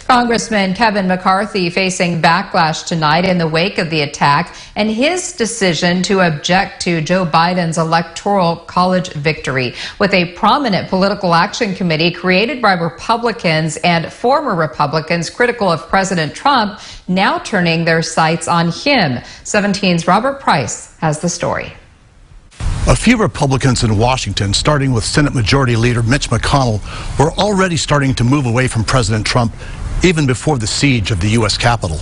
Congressman Kevin McCarthy facing backlash tonight in the wake of the attack and his decision to object to Joe Biden's Electoral College victory. With a prominent political action committee created by Republicans and former Republicans critical of President Trump now turning their sights on him. 17's Robert Price has the story. A few Republicans in Washington, starting with Senate Majority Leader Mitch McConnell, were already starting to move away from President Trump even before the siege of the U.S. Capitol.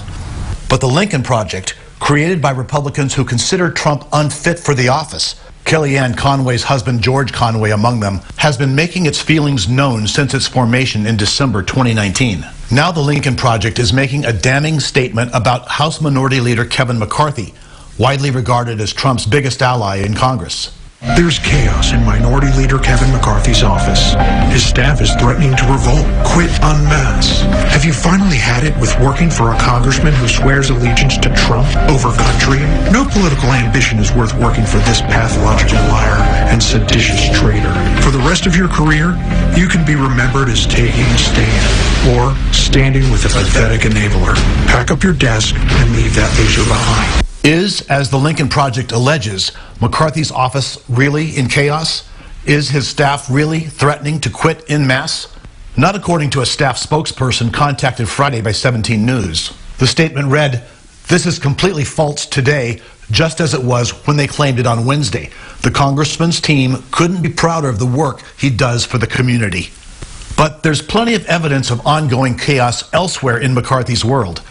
But the Lincoln Project, created by Republicans who considered Trump unfit for the office, Kellyanne Conway's husband George Conway among them, has been making its feelings known since its formation in December 2019. Now the Lincoln Project is making a damning statement about House Minority Leader Kevin McCarthy, widely regarded as Trump's biggest ally in Congress. There's chaos in Minority Leader Kevin McCarthy's office. His staff is threatening to revolt, quit en masse. Have you finally had it with working for a congressman who swears allegiance to Trump over country? No political ambition is worth working for this pathological liar and seditious traitor. For the rest of your career, you can be remembered as taking a stand or standing with a pathetic enabler. Pack up your desk and leave that loser behind. Is, as the Lincoln Project alleges, McCarthy's office really in chaos? Is his staff really threatening to quit en masse? Not according to a staff spokesperson contacted Friday by 17 News. The statement read, "This is completely false today, just as it was when they claimed it on Wednesday. The congressman's team couldn't be prouder of the work he does for the community." But there's plenty of evidence of ongoing chaos elsewhere in McCarthy's world.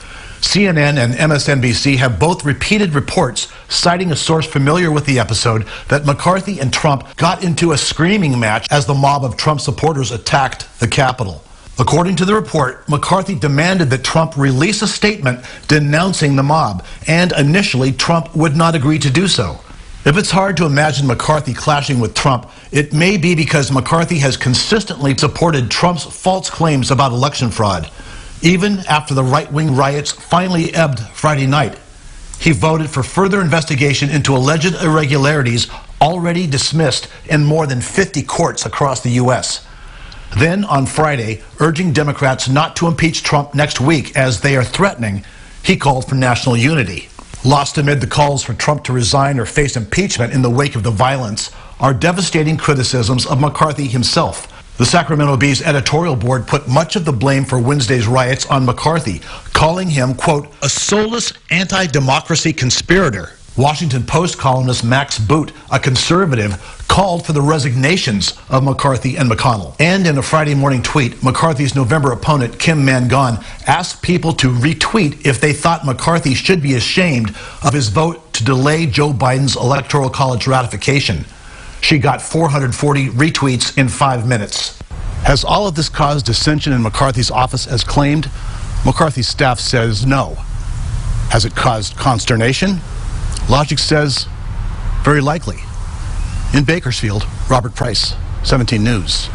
CNN and MSNBC have both repeated reports citing a source familiar with the episode that McCarthy and Trump got into a screaming match as the mob of Trump supporters attacked the Capitol. According to the report, McCarthy demanded that Trump release a statement denouncing the mob, and initially Trump would not agree to do so. If it's hard to imagine McCarthy clashing with Trump, it may be because McCarthy has consistently supported Trump's false claims about election fraud. Even after the right-wing riots finally ebbed Friday night, he voted for further investigation into alleged irregularities already dismissed in more than 50 courts across the U.S. Then, on Friday, urging Democrats not to impeach Trump next week as they are threatening, he called for national unity. Lost amid the calls for Trump to resign or face impeachment in the wake of the violence are devastating criticisms of McCarthy himself. The Sacramento Bee's editorial board put much of the blame for Wednesday's riots on McCarthy, calling him, quote, a soulless anti-democracy conspirator. Washington Post columnist Max Boot, a conservative, called for the resignations of McCarthy and McConnell. And in a Friday morning tweet, McCarthy's November opponent, Kim Mangon, asked people to retweet if they thought McCarthy should be ashamed of his vote to delay Joe Biden's Electoral College ratification. She got 440 retweets in 5 minutes. Has all of this caused dissension in McCarthy's office as claimed? McCarthy's staff says no. Has it caused consternation? Logic says very likely. In Bakersfield, Robert Price, 17 News.